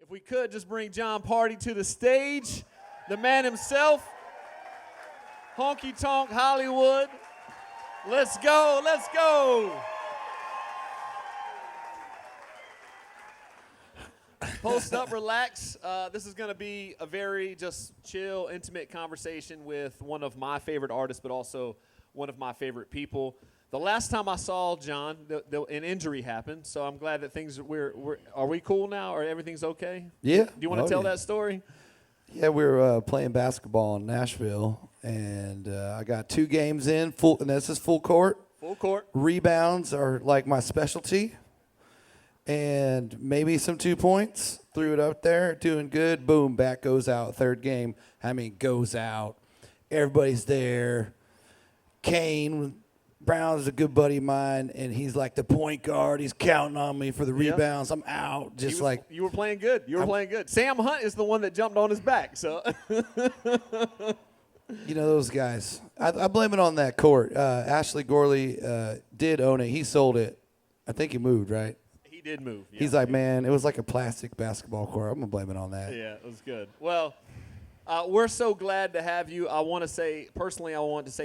If we could just bring Jon Pardi to the stage, the man himself, Honky Tonk Hollywood. Let's go, let's go. Post up, relax. This is going to be a very just chill, intimate conversation with one of my favorite artists, but also one of my favorite people. The last time I saw Jon, an injury happened, so I'm glad that things are we cool now, or everything's okay? Yeah. Do you want to tell that story? Yeah, we were playing basketball in Nashville, and I got 2 games in, and this is full court. Full court. Rebounds are like my specialty, and maybe some 2 points. Threw it up there, doing good. Boom, back goes out. Third game, goes out. Everybody's there. Kane Brown's a good buddy of mine, and he's like the point guard. He's counting on me for the rebounds. I'm out, you were playing good. You were playing good. Sam Hunt is the one that jumped on his back. So, you know those guys. I blame it on that court. Ashley Gorley did own it. He sold it. I think he moved, right? He did move. Yeah. He's like, man, it was like a plastic basketball court. I'm gonna blame it on that. Yeah, it was good. Well. We're so glad to have you. I want to say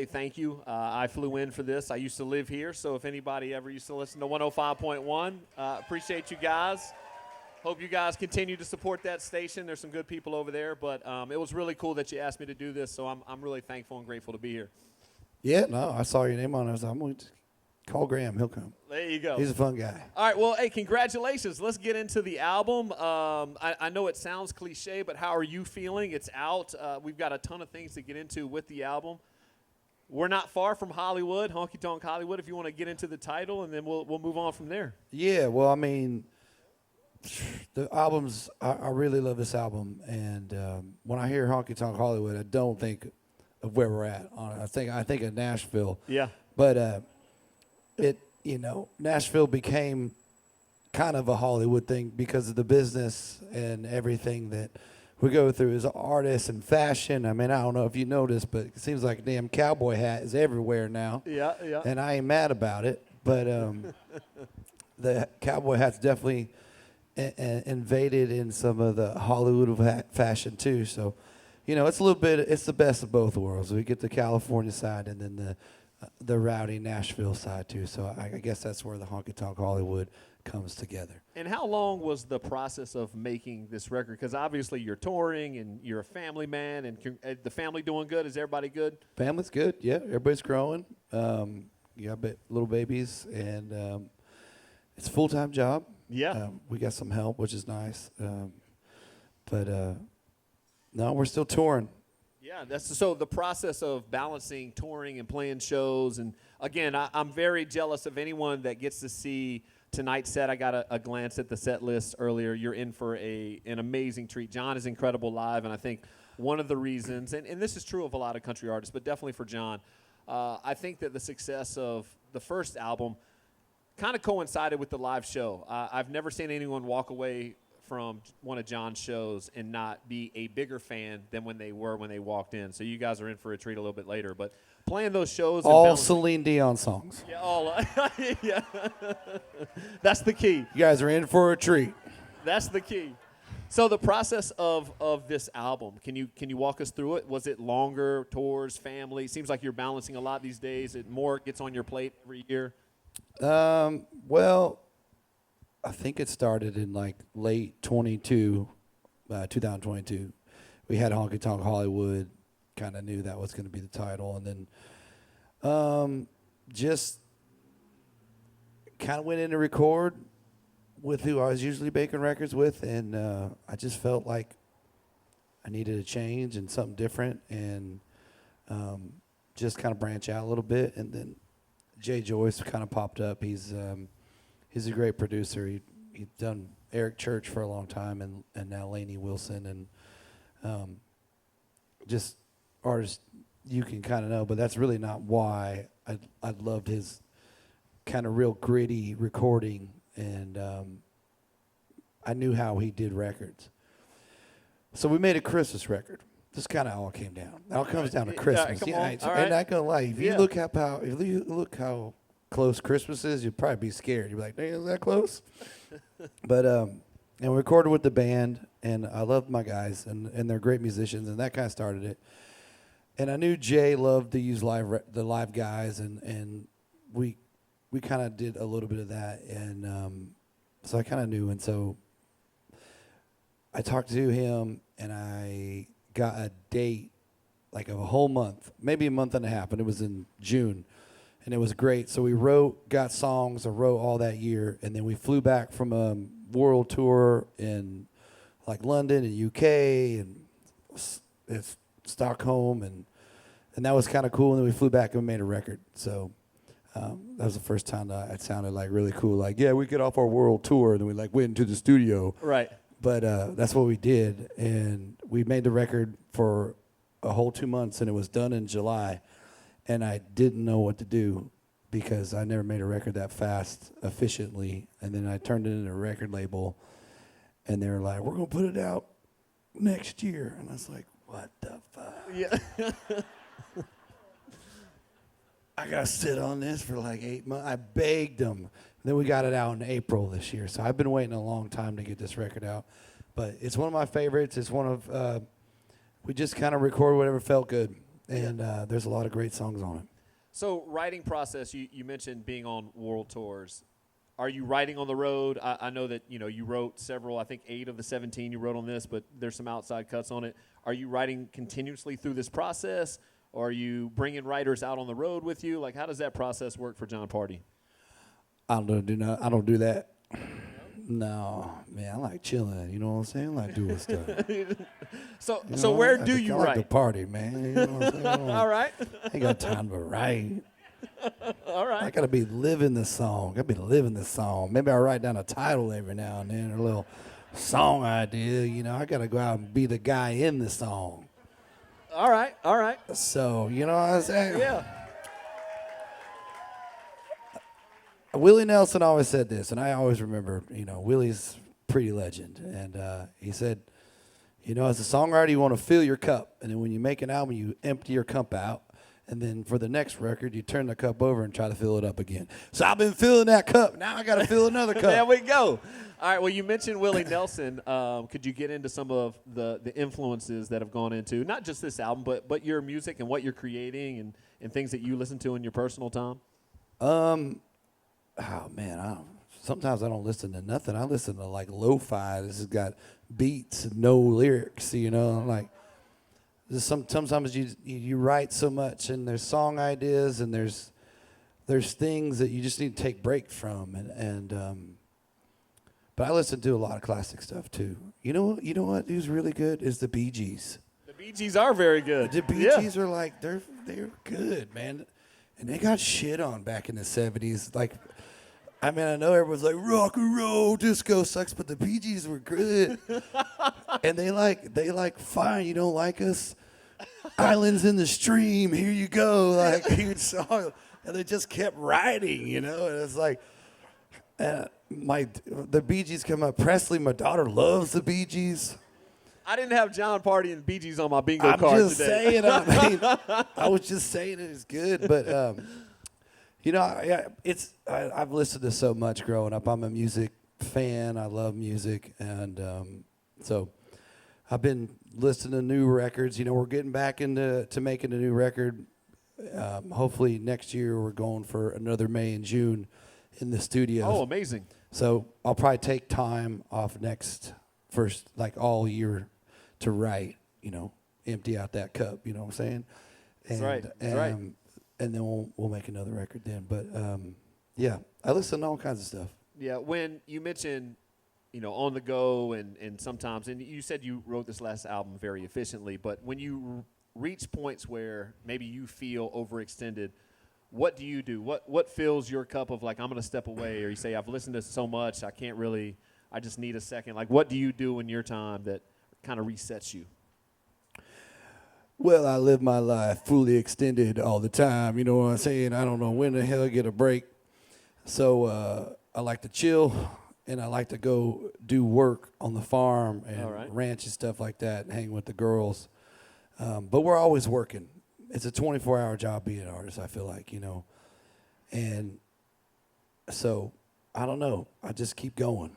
thank you. I flew in for this. I used to live here, so if anybody ever used to listen to 105.1, appreciate you guys. Hope you guys continue to support that station. There's some good people over there, but it was really cool that you asked me to do this, so I'm really thankful and grateful to be here. Yeah, no, I saw your name on it. I was like, I'm going to call Graham. He'll come. There you go. He's a fun guy. All right, well, hey, congratulations. Let's get into the album. I know it sounds cliche, but how are you feeling? It's out. We've got a ton of things to get into with the album. We're not far from Hollywood, Honky Tonk Hollywood, if you want to get into the title, and then we'll move on from there. Yeah, well, I mean, the albums, I really love this album. And when I hear Honky Tonk Hollywood, I don't think of where we're at. I think of Nashville. Yeah. But Nashville became kind of a Hollywood thing because of the business and everything that we go through as artists and fashion. I mean, I don't know if you noticed, but it seems like a damn cowboy hat is everywhere now. Yeah, yeah. And I ain't mad about it, but the cowboy hat's definitely invaded in some of the Hollywood fashion too. So, it's it's the best of both worlds. We get the California side and then the rowdy Nashville side too. So I guess that's where the Honky Tonk Hollywood comes together. And how long was the process of making this record? Because obviously you're touring and you're a family man, and the family doing good? Is everybody good? Family's good. Yeah, everybody's growing. You got little babies, and it's a full-time job. Yeah. We got some help, which is nice. But no, we're still touring. Yeah, so the process of balancing touring and playing shows, and again, I'm very jealous of anyone that gets to see tonight's set. I got a glance at the set list earlier. You're in for an amazing treat. Jon is incredible live, and I think one of the reasons, and this is true of a lot of country artists, but definitely for Jon, I think that the success of the first album kind of coincided with the live show. I've never seen anyone walk away from one of Jon's shows and not be a bigger fan than when they walked in. So you guys are in for a treat a little bit later. But playing those shows. All Celine Dion songs. Yeah, all. Yeah. That's the key. You guys are in for a treat. That's the key. So the process of this album, can you walk us through it? Was it longer, tours, family? Seems like you're balancing a lot these days. It more gets on your plate every year. Well, I think it started in like late 2022. We had Honky Tonk Hollywood, kind of knew that was going to be the title. And then just kind of went in to record with who I was usually making records with. And I just felt like I needed a change and something different, and just kind of branch out a little bit. And then Jay Joyce kind of popped up. He's a great producer. He's done Eric Church for a long time, and now Lainey Wilson, and just artists you can kind of know, but that's really not why I loved his kind of real gritty recording, and I knew how he did records. So we made a Christmas record. This kind of all came down. It all comes down to Christmas. I'm not gonna lie. If you look how close Christmas is, you'd probably be scared. You'd be like, "Dang, is that close?" But And we recorded with the band, and I loved my guys, and they're great musicians, and that kind of started it. And I knew Jay loved to use the live guys, and we kind of did a little bit of that, and so I kind of knew, and so I talked to him, and I got a date, like a whole month, maybe a month and a half, and it was in June, and it was great. So we got songs, I wrote all that year, and then we flew back from a world tour in like London and UK and Stockholm, and that was kind of cool. And then we flew back and made a record. So that was the first time that it sounded like really cool. Like, yeah, we get off our world tour, and then we like went into the studio. Right. But that's what we did, and we made the record for a whole 2 months, and it was done in July. And I didn't know what to do because I never made a record that fast, efficiently. And then I turned it into a record label, and they were like, "We're gonna put it out next year." And I was like, "What the fuck?" Yeah. I gotta sit on this for like 8 months. I begged them. Then we got it out in April this year. So I've been waiting a long time to get this record out. But it's one of my favorites. It's one of, we just kind of record whatever felt good. And there's a lot of great songs on it. So writing process, you mentioned being on world tours. Are you writing on the road? I know that, you wrote several, I think 8 of the 17 you wrote on this, but there's some outside cuts on it. Are you writing continuously through this process? Or are you bringing writers out on the road with you? Like, how does that process work for Jon Pardi? I don't do that. No, man, I like chilling. You know what I'm saying? I like doing stuff. So where do you I write? like to party, man. You know what I'm saying? All right. I ain't got time to write. All right. I gotta be living the song. Maybe I write down a title every now and then, or a little song idea. I gotta go out and be the guy in the song. All right. So you know what I'm saying? Yeah. Willie Nelson always said this, and I always remember, Willie's pretty legend. And he said, as a songwriter, you want to fill your cup. And then when you make an album, you empty your cup out. And then for the next record, you turn the cup over and try to fill it up again. So I've been filling that cup. Now I got to fill another cup. There we go. All right, well, you mentioned Willie Nelson. Could you get into some of the influences that have gone into, not just this album, but your music and what you're creating and things that you listen to in your personal time? Oh, man, sometimes I don't listen to nothing. I listen to, like, lo-fi. This has got beats and no lyrics, like, sometimes you write so much, and there's song ideas, and there's things that you just need to take breaks from, but I listen to a lot of classic stuff, too. You know what who's really good is the Bee Gees. The Bee Gees are very good. The Bee Gees are, like, they're good, man. And they got shit on back in the 70s, like, I know everyone's like, rock and roll, disco sucks, but the Bee Gees were good. And they like, fine, you don't like us? Islands in the Stream, here you go. Like, huge song. And they just kept writing, and it's like, the Bee Gees come up. Presley, my daughter, loves the Bee Gees. I didn't have Jon Pardi and Bee Gees on my bingo I'm card just today. saying, I was just saying it's good, but I've listened to so much growing up. I'm a music fan. I love music, and so I've been listening to new records. We're getting back into making a new record. Hopefully next year we're going for another May and June in the studio. Oh, amazing! So I'll probably take time off first, like all year, to write. Empty out that cup. You know what I'm saying? That's right. That's right. And then we'll make another record then. But yeah, I listen to all kinds of stuff. Yeah, when you mentioned, on the go and sometimes, and you said you wrote this last album very efficiently, but when you reach points where maybe you feel overextended, what do you do? What fills your cup of, like, I'm going to step away, or you say, I've listened to so much, I just need a second. Like, what do you do in your time that kind of resets you? Well, I live my life fully extended all the time. You know what I'm saying? I don't know when the hell I get a break. So I like to chill, and I like to go do work on the farm and ranch and stuff like that, and hang with the girls. But we're always working. It's a 24-hour job being an artist, I feel like, And so, I don't know. I just keep going.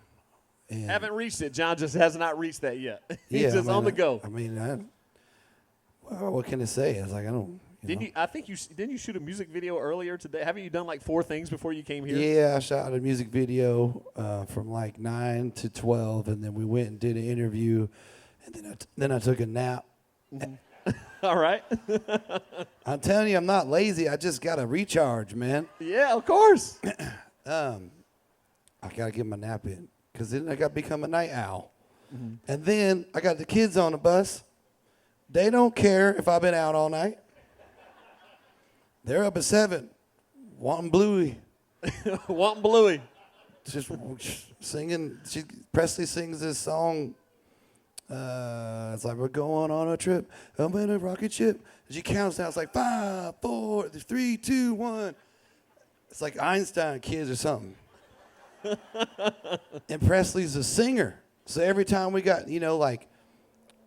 And Haven't reached it. John just has not reached that yet. He's yeah, just on the go. I mean, well, what can I say? It's like I don't. I think didn't you shoot a music video earlier today? Haven't you done like 4 things before you came here? Yeah, I shot a music video from like 9 to 12, and then we went and did an interview, and then I took a nap. All right. I'm telling you, I'm not lazy. I just got to recharge, man. Yeah, of course. I got to get my nap in because then I got to become a night owl. And then I got the kids on the bus. They don't care if I've been out all night. They're up at 7, wanting Bluey. Wanting Bluey. Just singing. Presley sings this song. It's like we're going on a trip. I'm in a rocket ship. She counts down. It's like 5, 4, 3, 2, 1. It's like Einstein kids or something. And Presley's a singer. So every time we got, like,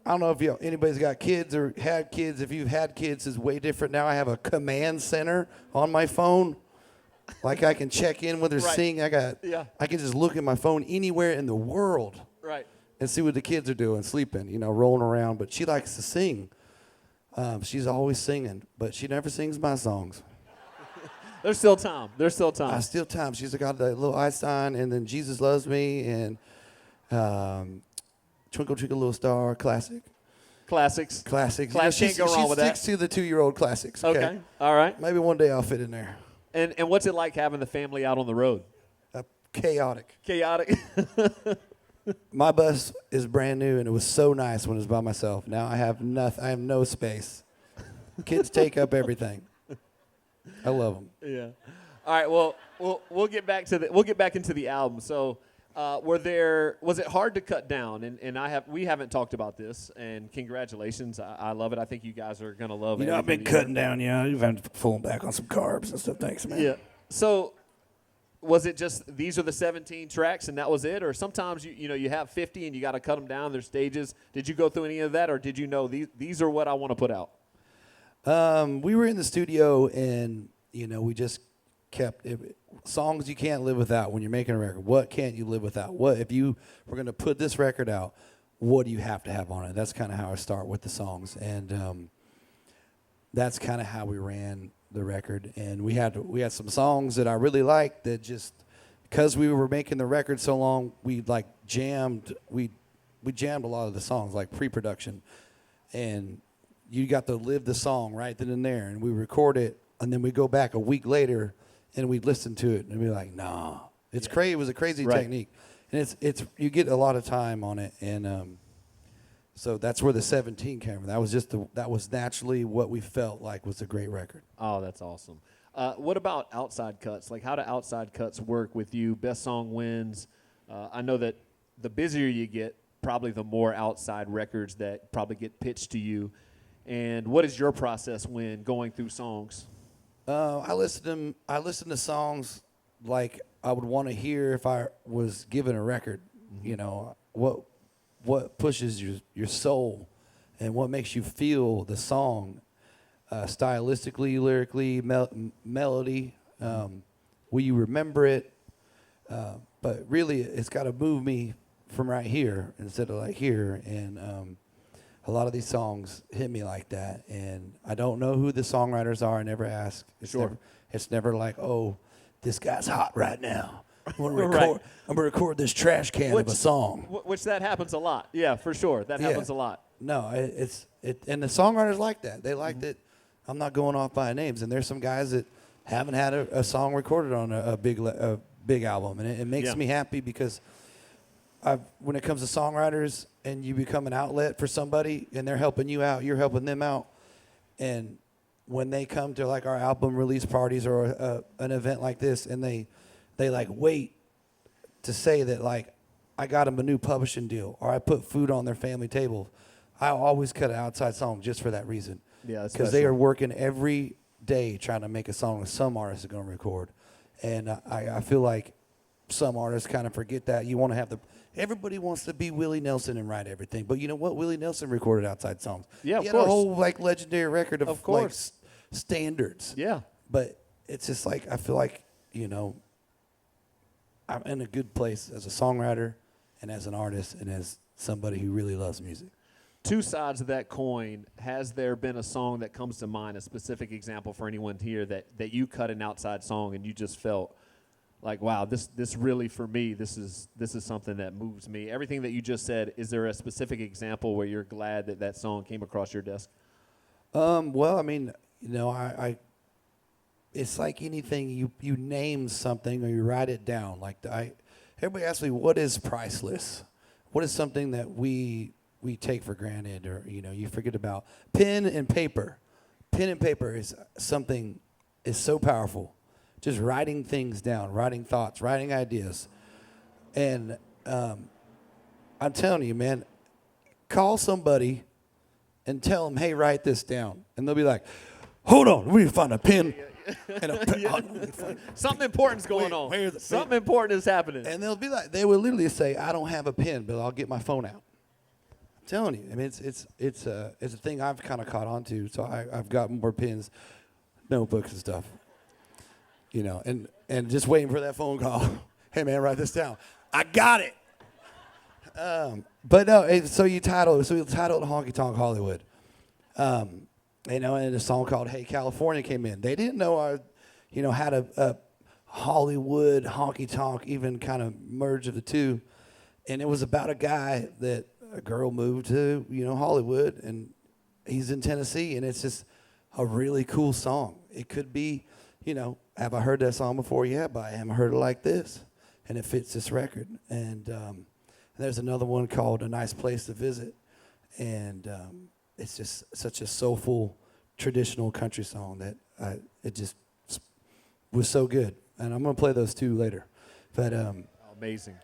I don't know if anybody's got kids or had kids. If you've had kids, it's way different. Now I have a command center on my phone. Like I can check in when they're singing. I can just look at my phone anywhere in the world. Right. And see what the kids are doing, sleeping, rolling around. But she likes to sing. She's always singing, but she never sings my songs. There's still time. Still time. She's got that little Einstein, and then Jesus Loves Me, and Twinkle Twinkle Little Star, classics. Can't go wrong with that. She sticks to the 2-year-old classics. Okay. All right. Maybe one day I'll fit in there. And what's it like having the family out on the road? Chaotic. My bus is brand new, and it was so nice when it was by myself. Now I have nothing. I have no space. Kids take up everything. I love them. Yeah. All right. Well, we'll get back into the album. So, was it hard to cut down? And we haven't talked about this. And congratulations. I love it. I think you guys are gonna love it. I've been cutting down. You've had to pull back on some carbs and stuff. Thanks, man. Yeah. So, was it just these are the 17 tracks and that was it, or sometimes you have 50 and you got to cut them down? There's stages. Did you go through any of that, or did you know these are what I want to put out? We were in the studio and we just kept songs you can't live without when you're making a record. What can't you live without? What if you were going to put this record out? What do you have to have on it? That's kind of how I start with the songs, and that's kind of how we ran the record. And we had some songs that I really liked that just because we were making the record so long, we like jammed. We jammed a lot of the songs like pre-production, and you got to live the song right then and there. And we record it, and then we go back a week later and we'd listen to it and be like, nah, it's crazy. It was a crazy technique, and it's you get a lot of time on it, and so that's where the 17 came from. That was that was naturally what we felt like was a great record. Oh, that's awesome. What about outside cuts? Like, how do outside cuts work with you? Best song wins. I know that the busier you get, probably the more outside records that probably get pitched to you. And what is your process when going through songs? I listen to songs like I would want to hear if I was given a record. What pushes your soul and what makes you feel the song, stylistically, lyrically, melody. Will you remember it? But really, it's got to move me from right here instead of like here. And a lot of these songs hit me like that. And I don't know who the songwriters are. I never ask. It's never like, oh, this guy's hot right now. I'm gonna record this trash can of a song. Which that happens a lot. Yeah, for sure. That happens a lot. No, and the songwriters like that. They like that. I'm not going off by names. And there's some guys that haven't had a song recorded on a big album, and it makes me happy because when it comes to songwriters and you become an outlet for somebody and they're helping you out, you're helping them out, and when they come to like our album release parties or an event like this, and they like wait to say that like I got them a new publishing deal or I put food on their family table. I always cut an outside song just for that reason. Yeah, because they are working every day trying to make a song that some artists are going to record, and I feel like some artists kind of forget that. You want to have everybody wants to be Willie Nelson and write everything, but you know what? Willie Nelson recorded outside songs. Yeah, he had a whole like legendary record of like standards. Yeah, but it's just like I feel like I'm in a good place as a songwriter, and as an artist and as somebody who really loves music. Two sides of that coin. Has there been a song that comes to mind, a specific example for anyone here that you cut an outside song and you just felt like, wow, this really for me, this is something that moves me? Everything that you just said, is there a specific example where you're glad that song came across your desk? Well, I mean, I it's like anything, you name something or you write it down. Like everybody asks me, what is priceless? What is something that we take for granted, or you forget about? Pen and paper. Pen and paper is something is so powerful. Just writing things down, writing thoughts, writing ideas. And I'm telling you, man, call somebody and tell them, hey, write this down. And they'll be like, hold on, we need to find a pen. And a pen. Something important's going on. Something important is happening. And they'll be like, they will literally say, I don't have a pen, but I'll get my phone out. I'm telling you, I mean, it's a thing I've kind of caught on to. So I've got more pens, notebooks and stuff. And just waiting for that phone call. Hey, man, write this down. I got it. But no, so we titled Honky Tonk Hollywood. And a song called Hey California came in. They didn't know I, had a Hollywood honky tonk even kind of merge of the two. And it was about a girl moved to, Hollywood, and he's in Tennessee, and it's just a really cool song. It could be, have I heard that song before? Yeah, but I haven't heard it like this. And it fits this record. And there's another one called A Nice Place to Visit. And it's just such a soulful, traditional country song that it just was so good. And I'm going to play those two later. But amazing.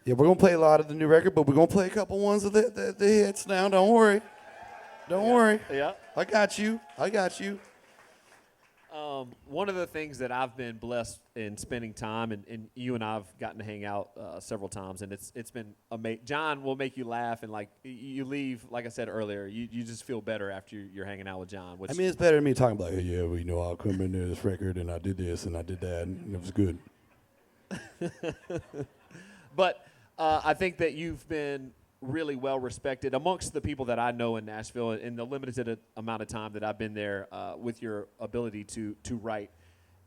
Yeah, we're going to play a lot of the new record, but we're going to play a couple ones of the hits now. Don't worry. Don't worry. Yeah. I got you. One of the things that I've been blessed in spending time, and you and I have gotten to hang out several times, and it's been amazing. John will make you laugh, and like you leave, like I said earlier, you just feel better after you're hanging out with John. I mean, it's better than me talking about, hey, yeah, well, I'll come into this record, and I did this, and I did that, and it was good. But I think that you've been really well respected amongst the people that I know in Nashville in the limited amount of time that I've been there, with your ability to write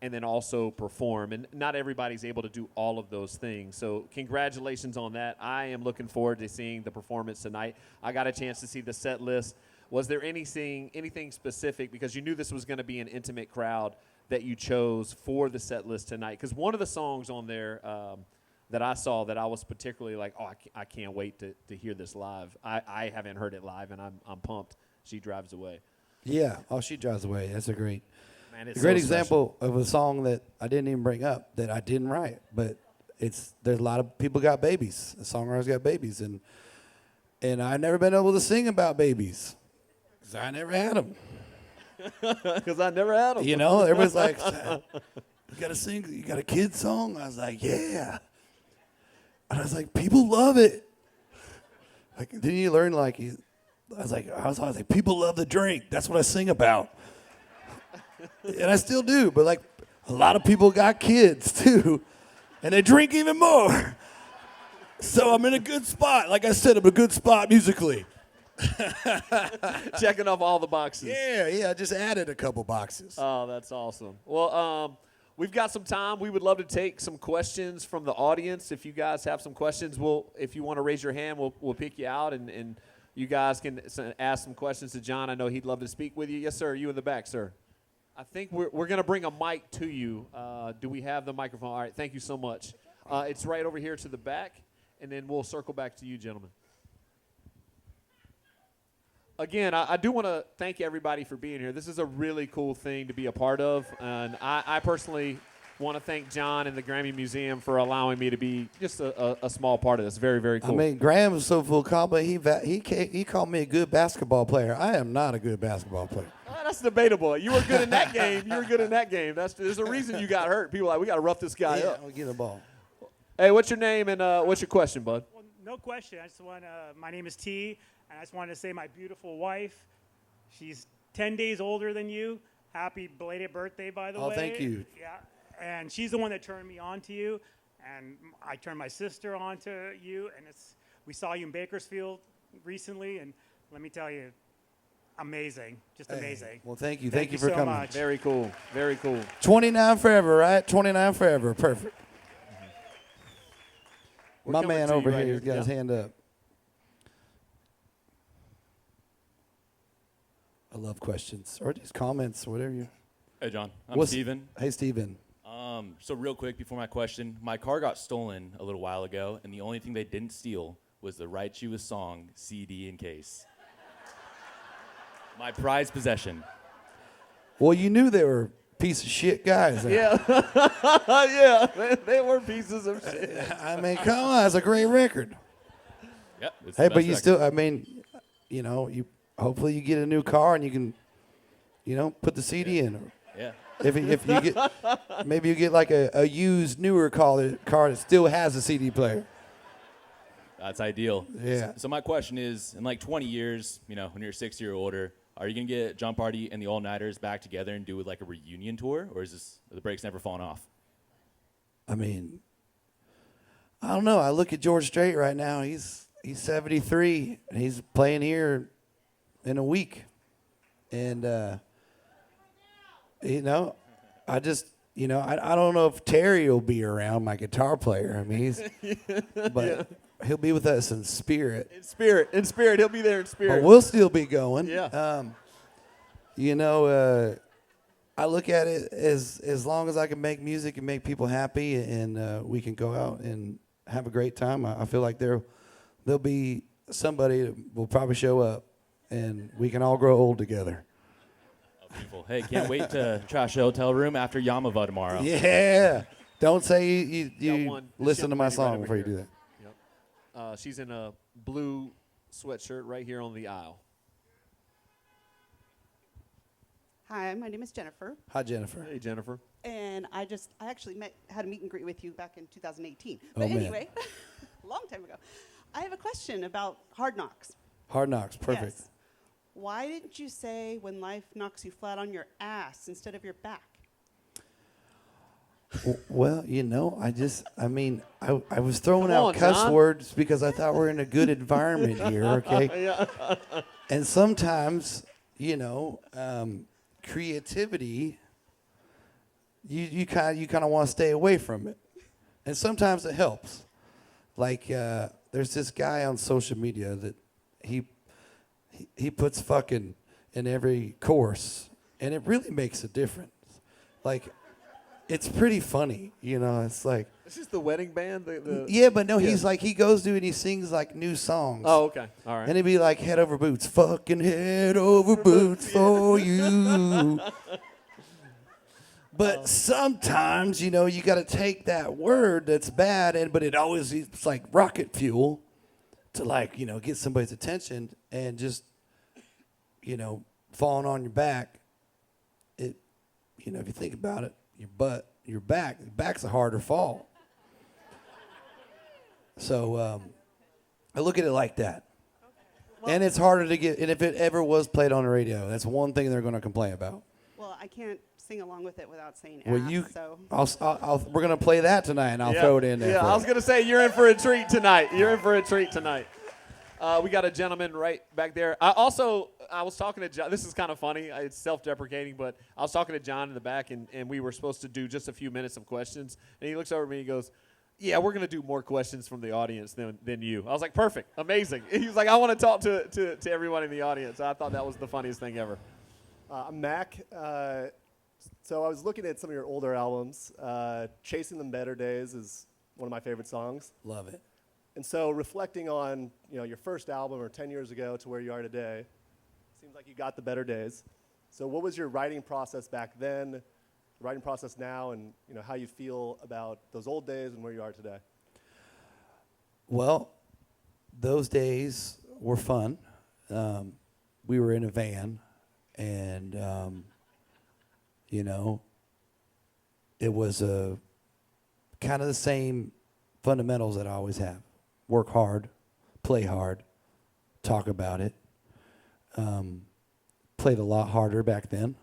and then also perform. And not everybody's able to do all of those things. So congratulations on that. I am looking forward to seeing the performance tonight. I got a chance to see the set list. Was there anything specific, because you knew this was going to be an intimate crowd, that you chose for the set list tonight? Because one of the songs on there that I saw that I was particularly like, oh, I can't wait to hear this live. I haven't heard it live, and I'm pumped. She Drives Away. Yeah. Oh, She Drives Away. That's a great example of a song that I didn't even bring up, that I didn't write. But there's a lot of people got babies. The songwriters got babies. And I've never been able to sing about babies because I never had them. Because I never had them. Everybody's like, you got to sing, you got a kid song? I was like, yeah. And I was like, people love it. Like, didn't you learn, I was like, people love the drink. That's what I sing about. And I still do, but a lot of people got kids too, and they drink even more. So I'm in a good spot. Like I said, I'm in a good spot musically. Checking off all the boxes. Yeah, I just added a couple boxes. Oh, that's awesome. Well, we've got some time. We would love to take some questions from the audience. If you guys have some questions, if you want to raise your hand, we'll pick you out, and you guys can ask some questions to John. I know he'd love to speak with you. Yes, sir. You in the back, sir. I think we're going to bring a mic to you. Do we have the microphone? All right. Thank you so much. It's right over here to the back, and then we'll circle back to you, gentlemen. Again, I do want to thank everybody for being here. This is a really cool thing to be a part of, and I personally want to thank John and the Grammy Museum for allowing me to be just a small part of this. Very, very cool. I mean, Graham was so full of compliment. He called me a good basketball player. I am not a good basketball player. That's debatable. You were good in that game. There's a reason you got hurt. People are like, we got to rough this guy up. I'll get the ball. Hey, what's your name and what's your question, bud? Well, no question. I just want my name is T, and I just wanted to say my beautiful wife, she's 10 days older than you. Happy belated birthday, by the way. Oh, thank you. Yeah, and she's the one that turned me on to you. and I turned my sister on to you, and we saw you in Bakersfield recently, and let me tell you, amazing, just amazing. Well, thank you. Thank Thank you you for so coming. much. Very cool. Very cool. 29 forever, right? 29 forever. Perfect. We're My coming man to you over right here has here. got his Yeah. hand up. I love questions or just comments, whatever you. Hey, John. I'm What's- Steven. Hey, Steven. So real quick before my question, my car got stolen a little while ago, and the only thing they didn't steal was the Right Shoe song CD and case. My prized possession. Well, you knew they were piece of shit guys. There. Yeah. Yeah. They were pieces of shit. I mean, come on, it's a great record. Yep. It's Hey, the but best you record. still, I mean, you know, you hopefully you get a new car and you can, you know, put the CD in. Yeah. If you get, maybe you get like a used newer car that still has a CD player. That's ideal. Yeah. So my question is, in like 20 years, you know, when you're 60 or older, are you going to get Jon Pardi and the All Nighters back together and do like a reunion tour, or are the breaks never falling off? I mean, I don't know. I look at George Strait right now. He's 73 and he's playing here in a week, and you know, I just. You know, I don't know if Terry will be around, my guitar player. I mean, but he'll be with us in spirit. In spirit. He'll be there in spirit. But we'll still be going. Yeah. You know, I look at it as long as I can make music and make people happy, and we can go out and have a great time. I feel like there'll be somebody that will probably show up, and we can all grow old together. Beautiful. Hey, can't wait to trash the hotel room after Yamava tomorrow. Yeah. Don't say you Got one. This listen young to my lady right song over before you here. do that. Yep. She's in a blue sweatshirt right here on the aisle. Hi, my name is Jennifer, Hi, Jennifer. Hey, Jennifer. and I actually had a meet and greet with you back in 2018. Oh, But man. anyway, a long time ago. I have a question about Hard Knocks. Hard Knocks. Perfect. Yes. Why didn't you say when life knocks you flat on your ass instead of your back? Well, you know, I was throwing Come out on, cuss John. words because I thought we're in a good environment here, okay? And sometimes, you know, creativity, you kind of want to stay away from it, and sometimes it helps. Like, there's this guy on social media that he puts fucking in every course, and it really makes a difference. Like, it's pretty funny, you know. It's like, This is the wedding band. yeah, but no, Yeah. he's like, he goes to it and he sings like new songs. Oh, okay. All right. And he'd be like, head over boots, fucking head over boots for you. But sometimes, you know, you got to take that word that's bad, but it's like rocket fuel to, like, you know, get somebody's attention, and just, you know, falling on your back. It, you know, if you think about it, your back's a harder fall. So I look at it like that. And it's harder to get, and if it ever was played on the radio, that's one thing they're going to complain about. Well, I can't sing along with it without saying Well, ass, so. we're going to play that tonight, and I'll throw it in there. Yeah, for I was you. going to say, you're in for a treat tonight. You're in for a treat tonight. We got a gentleman right back there. I was talking to John. This is kind of funny. It's self-deprecating, but I was talking to John in the back, and we were supposed to do just a few minutes of questions. And he looks over at me and he goes, yeah, we're going to do more questions from the audience than you. I was like, perfect, amazing. He's like, I want to talk to everyone in the audience. I thought that was the funniest thing ever. I'm Mac. So I was looking at some of your older albums. Chasing Them Better Days is one of my favorite songs. Love it. And so reflecting on, you know, your first album or 10 years ago to where you are today, seems like you got the better days. So what was your writing process back then, the writing process now, and, you know, how you feel about those old days and where you are today? Well, those days were fun. We were in a van, and, you know, it was kind of the same fundamentals that I always have. Work hard, play hard, talk about it. Played a lot harder back then.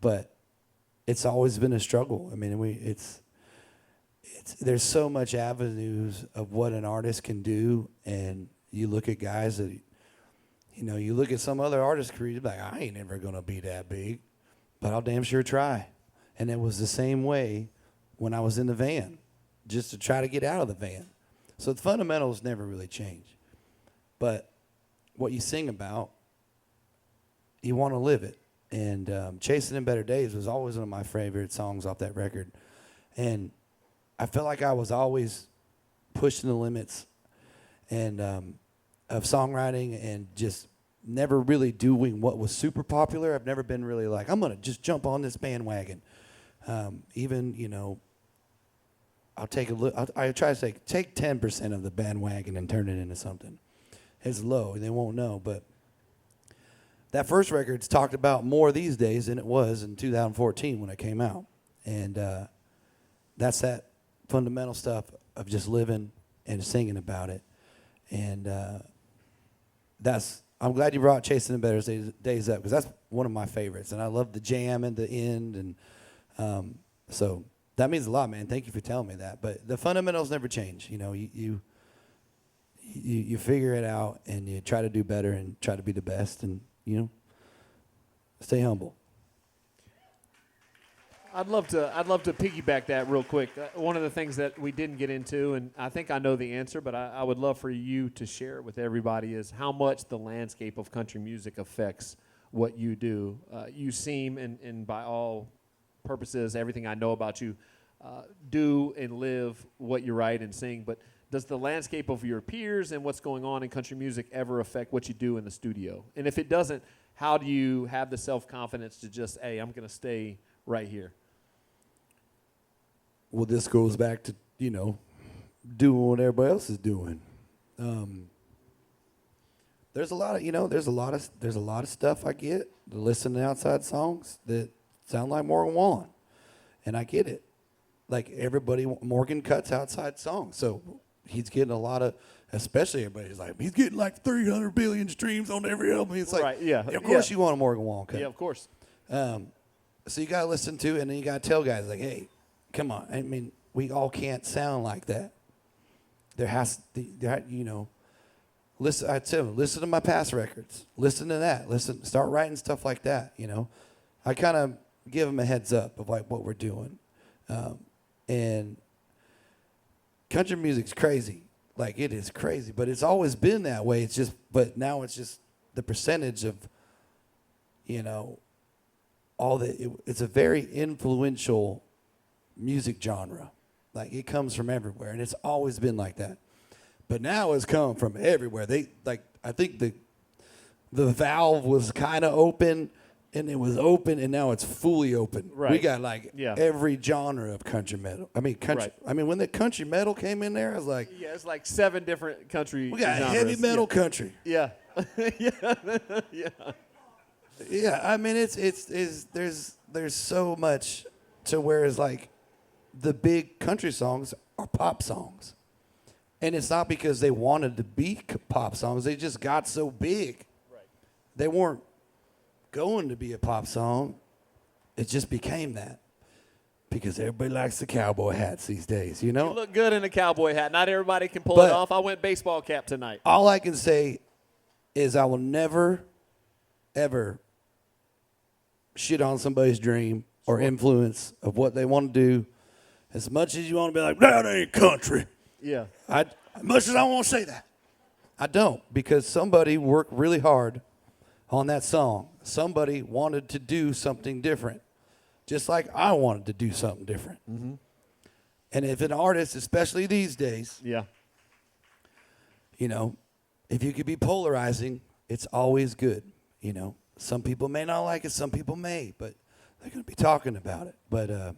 But it's always been a struggle. I mean, it's there's so much avenues of what an artist can do, and you look at guys that, you know, you look at some other artist's career, you're like, I ain't never gonna be that big, but I'll damn sure try. And it was the same way when I was in the van, just to try to get out of the van. So the fundamentals never really change, but what you sing about, you want to live it. And Chasing in Better Days was always one of my favorite songs off that record. And I felt like I was always pushing the limits and of songwriting, and just never really doing what was super popular. I've never been really like, I'm going to just jump on this bandwagon. Even, you know, I'll take a look. I try to take 10% of the bandwagon and turn it into something. It's low. They won't know. But that first record's talked about more these days than it was in 2014 when it came out. And that's that fundamental stuff of just living and singing about it. And I'm glad you brought Chasing the Better Days up, because that's one of my favorites. And I love the jam and the end. And so that means a lot, man. Thank you for telling me that. But the fundamentals never change. You know, you figure it out, and you try to do better and try to be the best, and, you know, stay humble. I'd love to piggyback that real quick. One of the things that we didn't get into, and I think I know the answer, but I would love for you to share it with everybody, is how much the landscape of country music affects what you do. You seem, and by all purposes, everything I know about you, do and live what you write and sing. But does the landscape of your peers and what's going on in country music ever affect what you do in the studio? And if it doesn't, how do you have the self-confidence to just, hey, I'm going to stay right here? Well, this goes back to, you know, doing what everybody else is doing. There's a lot of stuff I get to listen to outside songs that sound like Morgan Wallen, and I get it. Like everybody, Morgan cuts outside songs, so he's getting a lot of, especially everybody's like, he's getting like 300 billion streams on every album. It's like, right, yeah, of course you want a Morgan Wallen cut. Yeah, of course. So you got to listen to it, and then you got to tell guys, like, hey, come on. I mean, we all can't sound like that. There has to, you know, listen. I tell them, listen to my past records. Listen to that. Start writing stuff like that, you know. I kind of give them a heads up of, like, what we're doing. And country music's crazy. Like, it is crazy. But it's always been that way. It's just, but now it's just the percentage of, you know, it's a very influential music genre. Like, it comes from everywhere, and it's always been like that. But now it's come from everywhere. I think the valve was kind of open, and it was open, and now it's fully open. Right. We got Yeah. every genre of country metal. I mean, country. Right. I mean, when the country metal came in there, I was like, Yeah, it's like 7 different country we got genres. heavy metal country. Yeah. Yeah. Yeah, I mean, there's so much to where it's like the big country songs are pop songs. And it's not because they wanted to be pop songs. They just got so big. Right. They weren't going to be a pop song. It just became that. Because everybody likes the cowboy hats these days, you know? You look good in a cowboy hat. Not everybody can pull But it off. I went baseball cap tonight. All I can say is I will never, ever shit on somebody's dream or influence of what they want to do. As much as you want to be like, that ain't country. Yeah. As much as I want to say that, I don't, because somebody worked really hard on that song. Somebody wanted to do something different, just like I wanted to do something different. Mm-hmm. And if an artist, especially these days, Yeah. you know, if you could be polarizing, it's always good. You know, some people may not like it, some people may, but they're going to be talking about it. But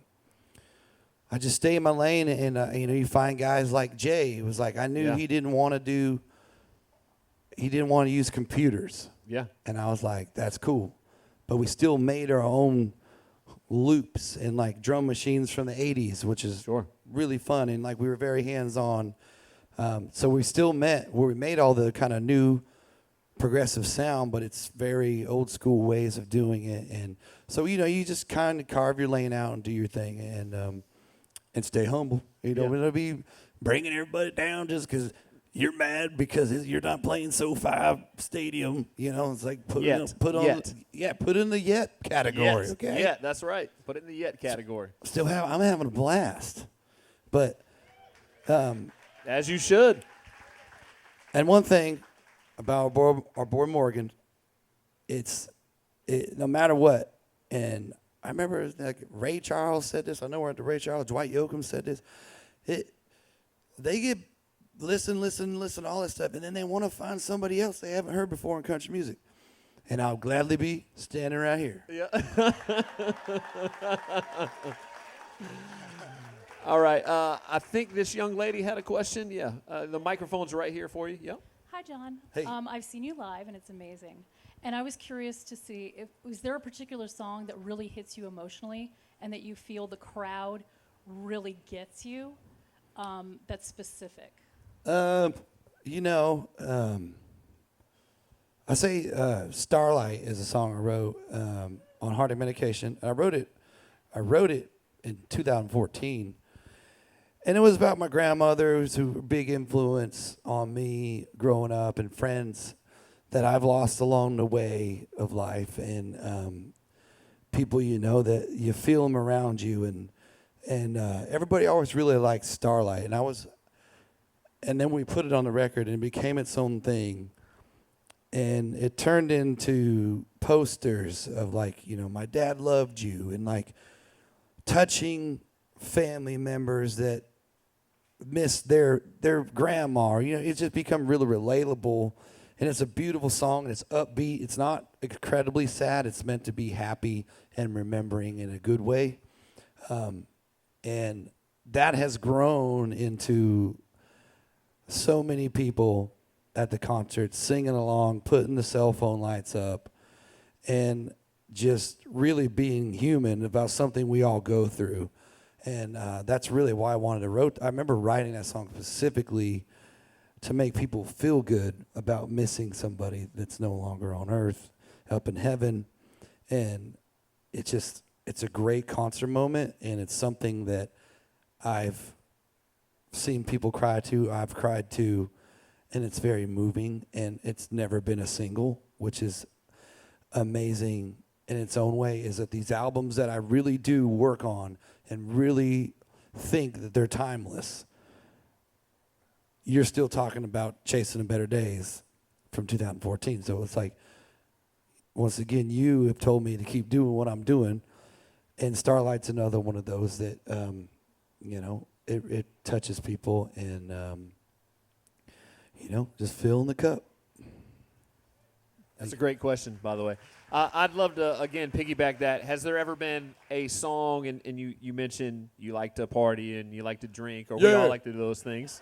I just stay in my lane, and you know, you find guys like Jay. It was like, I knew he didn't want to use computers. Yeah. And I was like, that's cool. But we still made our own loops and like drum machines from the 80s, which is really fun. And like, we were very hands-on. So we still met where we made all the kind of new progressive sound, but it's very old school ways of doing it. And so, you just kind of carve your lane out and do your thing, and stay humble. We don't be bringing everybody down just because you're mad because you're not playing SoFi Stadium. It's like put in the yet category. Yet. Okay. Yeah, that's right. Put it in the yet category. I'm having a blast, but As you should. and one thing about our boy Morgan, no matter what, and I remember like Ray Charles said this. I know we're at the Ray Charles. Dwight Yoakam said this. They get listen, all that stuff, and then they want to find somebody else they haven't heard before in country music. And I'll gladly be standing right here. Yeah. All right. I think this young lady had a question. Yeah. The microphone's right here for you. Yeah. Hi, John. Hey. I've seen you live, and it's amazing. And I was curious to see, was there a particular song that really hits you emotionally and that you feel the crowd really gets you, that's specific? I say Starlight is a song I wrote on Heartache Medication. I wrote it in 2014. And it was about my grandmother, who were a big influence on me growing up, and friends that I've lost along the way of life, and people that you feel them around you, and everybody always really liked Starlight, and then we put it on the record, and it became its own thing, and it turned into posters of my dad loved you, and touching family members that miss their grandma. It's just become really relatable. And it's a beautiful song, and it's upbeat. It's not incredibly sad. It's meant to be happy and remembering in a good way. And that has grown into so many people at the concert singing along, putting the cell phone lights up, and just really being human about something we all go through. And that's really why I wanted to write. I remember writing that song specifically to make people feel good about missing somebody that's no longer on earth, up in heaven. And it's a great concert moment, and it's something that I've seen people cry to, I've cried to, and it's very moving, and it's never been a single, which is amazing in its own way. Is that these albums that I really do work on and really think that they're timeless, you're still talking about Chasing the Better Days from 2014. So it's like, once again, you have told me to keep doing what I'm doing, and Starlight's another one of those that, it touches people, and, just fill in the cup. That's a great question, by the way. I'd love to, again, piggyback that. Has there ever been a song, and you mentioned you like to party and you like to drink, or we all like to do those things,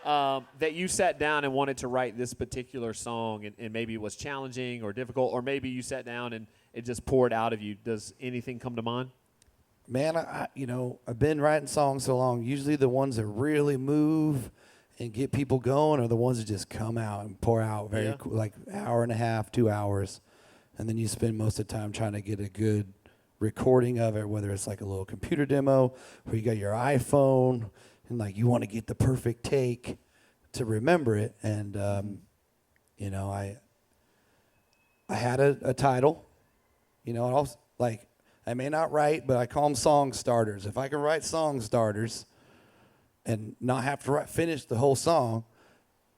that you sat down and wanted to write this particular song, and maybe it was challenging or difficult, or maybe you sat down and it just poured out of you? Does anything come to mind? Man, I've been writing songs so long. Usually the ones that really move and get people going are the ones that just come out and pour out very like hour and a half, 2 hours. And then you spend most of the time trying to get a good recording of it, whether it's like a little computer demo or you got your iPhone and you want to get the perfect take to remember it. And, I had a title, I may not write, but I call them song starters. If I can write song starters and not have to finish the whole song,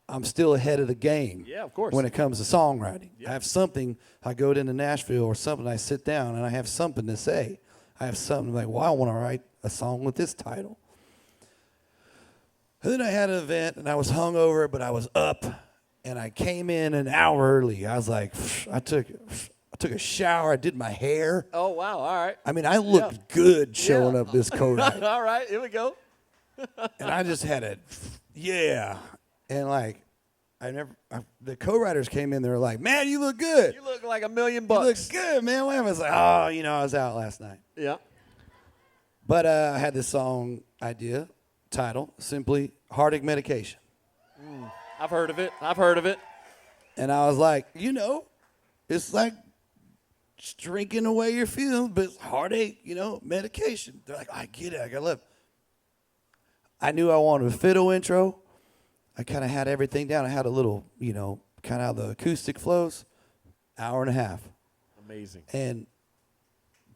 I'm still ahead of the game. Yeah, of course. When it comes to songwriting. Yeah. I have something, I go into Nashville or something, I sit down and I have something to say. I have something I want to write a song with this title. And then I had an event and I was hungover, but I was up, and I came in an hour early. I was like, I took a shower, I did my hair. Oh, wow, all right. I mean, I looked good showing up this co-write. All right, here we go. And I just had and the co-writers came in, they were like, man, you look good. You look like $1 million. You look good, man. I was like, I was out last night. Yeah. But I had this song idea, title, simply Heartache Medication. I've heard of it. And I was like, it's like drinking away your feelings, but it's heartache, medication. They're like, I get it. I got love. I knew I wanted a fiddle intro. I kind of had everything down. I had a little, kind of how the acoustic flows, hour and a half. Amazing.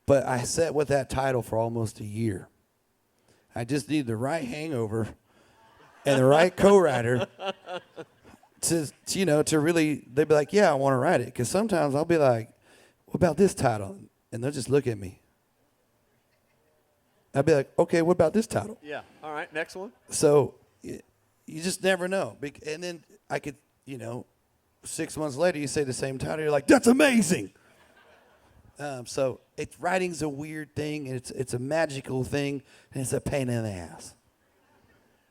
But I sat with that title for almost a year. I just needed the right hangover and the right co-writer to really, they'd be like, yeah, I want to write it. Because sometimes I'll be like, what about this title? And they'll just look at me. I'd be like, okay, what about this title? Yeah. All right. Next one. So you just never know. And then I could, 6 months later, you say the same title. You're like, that's amazing. So writing's a weird thing. And it's a magical thing. And it's a pain in the ass.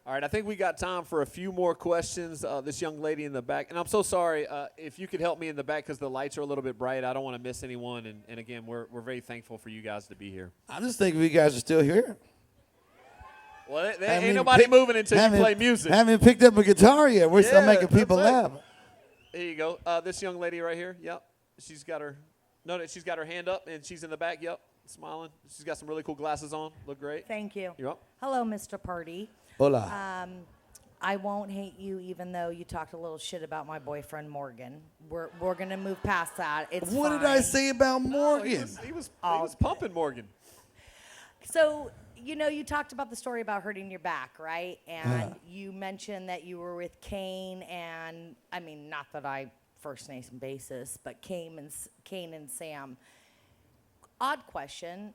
All right, I think we got time for a few more questions. This young lady in the back, and I'm so sorry if you could help me in the back because the lights are a little bit bright. I don't want to miss anyone, and again, we're very thankful for you guys to be here. I'm just thinking you guys are still here. Well, ain't nobody moving until you play music. Haven't picked up a guitar yet. We're still making people that's laugh. There you go. This young lady right here. Yep, she's got her hand up, and she's in the back. Yep, smiling. She's got some really cool glasses on. Look great. Thank you. You're up. Hello, Mr. Pardi. Hola. I won't hate you, even though you talked a little shit about my boyfriend Morgan. We're gonna move past that. It's What fine. did I say about Morgan? He was pumping Morgan. So you talked about the story about hurting your back, right? And you mentioned that you were with Kane and I mean, not that I first name basis, but Kane and Sam. Odd question.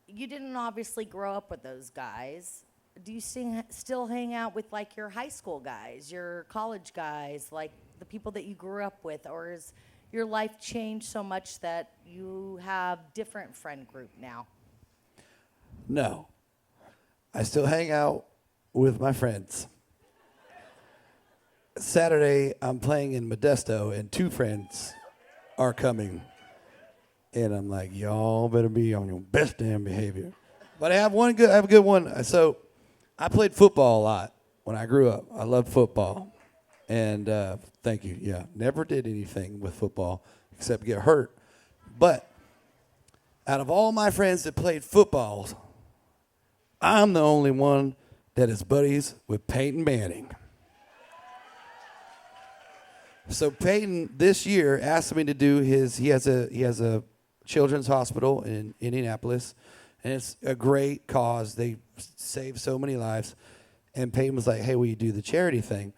You didn't obviously grow up with those guys. Do you still hang out with like your high school guys, your college guys, like the people that you grew up with, or has your life changed so much that you have different friend group now? No. I still hang out with my friends. Saturday, I'm playing in Modesto, and 2 friends are coming. And I'm like, y'all better be on your best damn behavior. But I have a good one. So I played football a lot when I grew up. I loved football. And thank you. Yeah, never did anything with football except get hurt. But out of all my friends that played football, I'm the only one that is buddies with Peyton Manning. So Peyton this year asked me to do he has a children's hospital in Indianapolis, and it's a great cause. They save so many lives. And Peyton was like, hey, will you do the charity thing?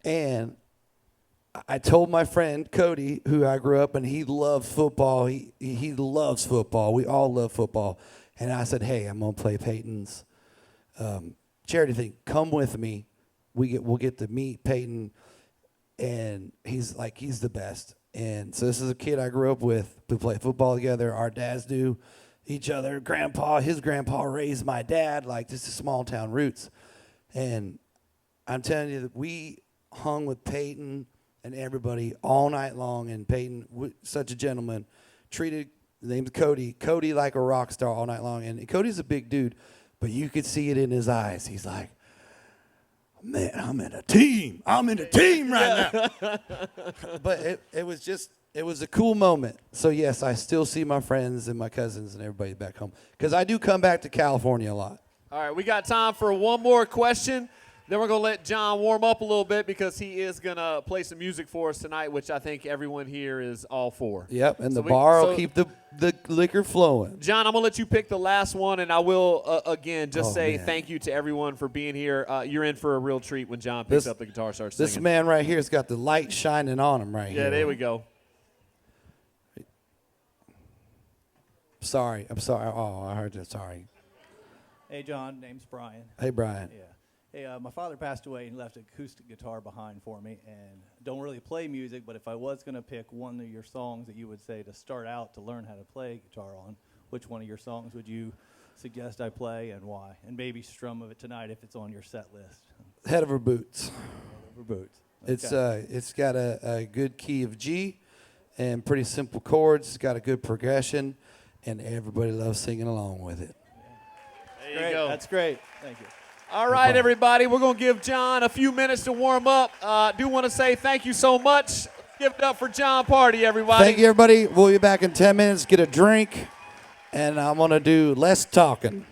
And I told my friend Cody, who I grew up, and he loves football. He loves football. We all love football. And I said, hey, I'm going to play Peyton's charity thing. Come with me. We'll get to meet Peyton. And he's the best. And so this is a kid I grew up with. We play football together. Our dads knew each other. His grandpa raised my dad, like just small town roots. And I'm telling you that we hung with Peyton and everybody all night long. And Peyton, such a gentleman, treated, his name's Cody like a rock star all night long. And Cody's a big dude, but you could see it in his eyes. He's like, man, I'm in a team. I'm in a team right now. But it was a cool moment. So, yes, I still see my friends and my cousins and everybody back home. Because I do come back to California a lot. All right, we got time for one more question. Then we're going to let Jon warm up a little bit because he is going to play some music for us tonight, which I think everyone here is all for. Yep, and the bar will keep the liquor flowing. Jon, I'm going to let you pick the last one, and I will, again, say thank you to everyone for being here. You're in for a real treat when Jon picks up the guitar and starts singing. This man right here has got the light shining on him right here. Yeah, there we go. Sorry. I'm sorry. Oh, I heard that. Sorry. Hey, Jon. Name's Brian. Hey, Brian. Yeah. Hey, my father passed away and left an acoustic guitar behind for me, and don't really play music, but if I was going to pick one of your songs that you would say to start out to learn how to play guitar on, which one of your songs would you suggest I play and why? And maybe strum of it tonight if it's on your set list. Head Over Boots. Head Over Boots. Okay. It's got a good key of G and pretty simple chords. It's got a good progression, and everybody loves singing along with it. Yeah. There you go. That's great. Thank you. All right, everybody. We're going to give Jon a few minutes to warm up. I do want to say thank you so much. Give it up for Jon Pardi, everybody. Thank you, everybody. We'll be back in 10 minutes. Get a drink, and I'm going to do less talking.